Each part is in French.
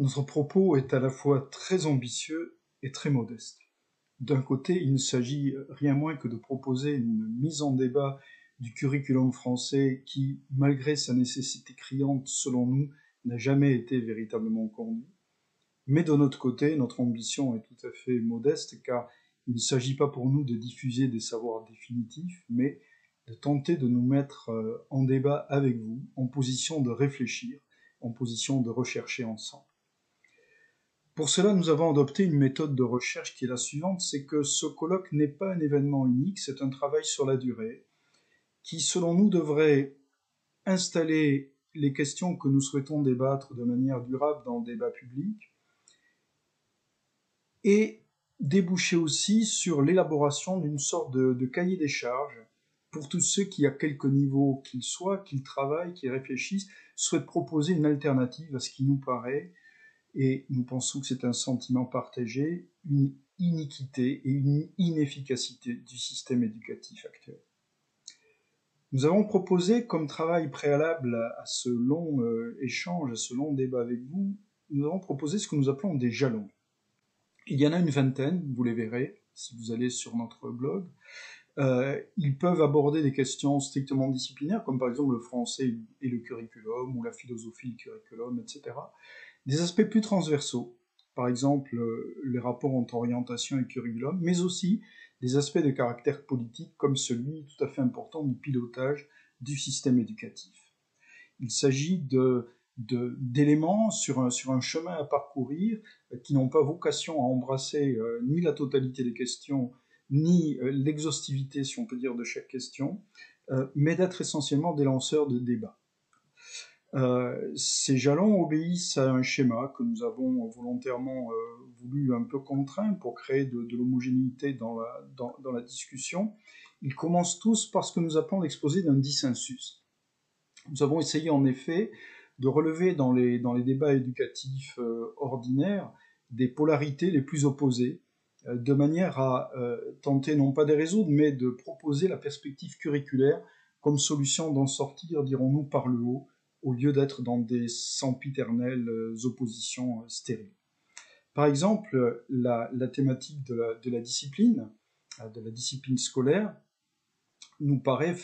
Notre propos est à la fois très ambitieux et très modeste. D'un côté, il ne s'agit rien moins que de proposer une mise en débat du curriculum français qui, malgré sa nécessité criante selon nous, n'a jamais été véritablement connu. Mais de notre côté, notre ambition est tout à fait modeste car il ne s'agit pas pour nous de diffuser des savoirs définitifs, mais de tenter de nous mettre en débat avec vous, en position de réfléchir, en position de rechercher ensemble. Pour cela, nous avons adopté une méthode de recherche qui est la suivante, c'est que ce colloque n'est pas un événement unique, c'est un travail sur la durée, qui, selon nous, devrait installer les questions que nous souhaitons débattre de manière durable dans le débat public, et déboucher aussi sur l'élaboration d'une sorte de cahier des charges pour tous ceux qui, à quelque niveau qu'ils soient, qu'ils travaillent, qu'ils réfléchissent, souhaitent proposer une alternative à ce qui nous paraît, et nous pensons que c'est un sentiment partagé, une iniquité et une inefficacité du système éducatif actuel. Nous avons proposé comme travail préalable à ce long échange, à ce long débat avec vous, nous avons proposé ce que nous appelons des jalons. Il y en a une vingtaine, vous les verrez si vous allez sur notre blog. Ils peuvent aborder des questions strictement disciplinaires, comme par exemple le français et le curriculum, ou la philosophie et le curriculum, etc. Des aspects plus transversaux, par exemple les rapports entre orientation et curriculum, mais aussi des aspects de caractère politique, comme celui tout à fait important du pilotage du système éducatif. Il s'agit d'éléments sur un chemin à parcourir qui n'ont pas vocation à embrasser ni la totalité des questions, ni l'exhaustivité, si on peut dire, de chaque question, mais d'être essentiellement des lanceurs de débat. Ces jalons obéissent à un schéma que nous avons volontairement voulu un peu contraindre pour créer de l'homogénéité dans la discussion. Ils commencent tous par ce que nous appelons l'exposé d'un dissensus. Nous avons essayé en effet de relever dans les débats éducatifs ordinaires des polarités les plus opposées, de manière à tenter non pas de les résoudre, mais de proposer la perspective curriculaire comme solution d'en sortir, dirons-nous, par le haut, au lieu d'être dans des sempiternelles oppositions stériles. Par exemple, la thématique de la discipline scolaire, nous paraît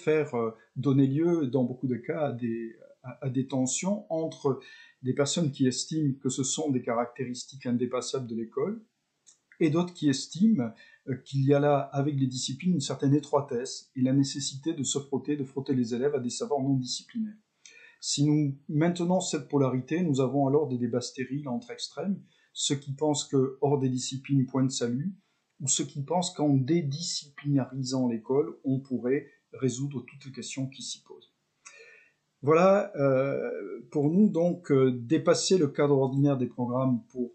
donner lieu, dans beaucoup de cas, à des tensions entre des personnes qui estiment que ce sont des caractéristiques indépassables de l'école, et d'autres qui estiment qu'il y a là, avec les disciplines, une certaine étroitesse et la nécessité de frotter les élèves à des savoirs non disciplinaires. Si nous maintenons cette polarité, nous avons alors des débats stériles entre extrêmes, ceux qui pensent que hors des disciplines, point de salut, ou ceux qui pensent qu'en dédisciplinarisant l'école, on pourrait résoudre toutes les questions qui s'y posent. Voilà, pour nous donc, dépasser le cadre ordinaire des programmes pour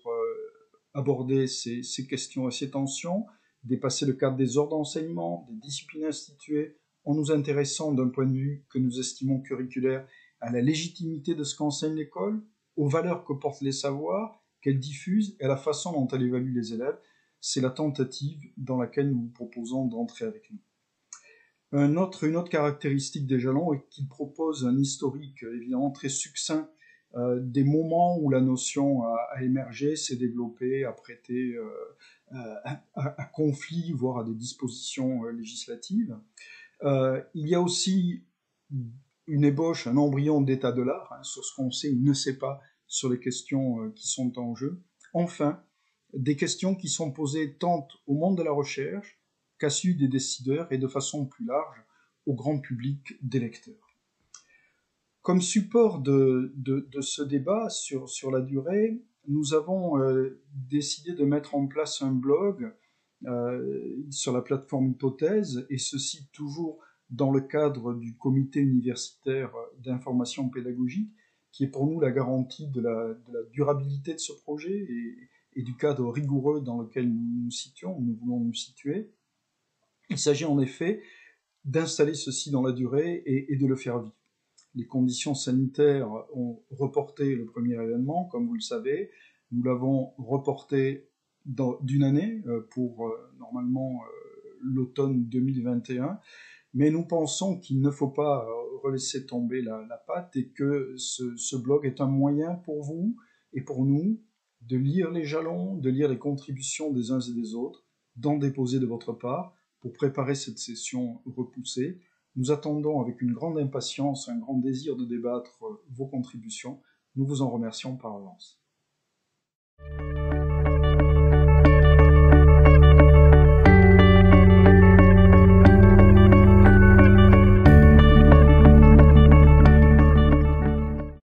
aborder ces questions et ces tensions, dépasser le cadre des heures d'enseignement, des disciplines instituées, en nous intéressant d'un point de vue que nous estimons curriculaire à la légitimité de ce qu'enseigne l'école, aux valeurs que portent les savoirs, qu'elle diffuse et à la façon dont elle évalue les élèves. C'est la tentative dans laquelle nous vous proposons d'entrer avec nous. Une autre caractéristique des jalons est qu'ils proposent un historique évidemment très succinct des moments où la notion a émergé, s'est développée, a prêté à conflit, voire à des dispositions législatives. Il y a aussi une ébauche, un embryon d'état de l'art sur ce qu'on sait ou ne sait pas sur les questions qui sont en jeu. Enfin, des questions qui sont posées tant au monde de la recherche qu'à celui des décideurs et de façon plus large au grand public des lecteurs. Comme support de ce débat sur la durée, nous avons décidé de mettre en place un blog sur la plateforme Hypothèse, et ceci toujours dans le cadre du comité universitaire d'information pédagogique, qui est pour nous la garantie de la durabilité de ce projet et du cadre rigoureux dans lequel nous voulons nous situer. Il s'agit en effet d'installer ceci dans la durée et de le faire vivre. Les conditions sanitaires ont reporté le premier événement, comme vous le savez. Nous l'avons reporté d'une année pour normalement l'automne 2021. Mais nous pensons qu'il ne faut pas laisser tomber la patte et que ce blog est un moyen pour vous et pour nous de lire les jalons, de lire les contributions des uns et des autres, d'en déposer de votre part pour préparer cette session repoussée. Nous attendons avec une grande impatience, un grand désir de débattre vos contributions. Nous vous en remercions par avance.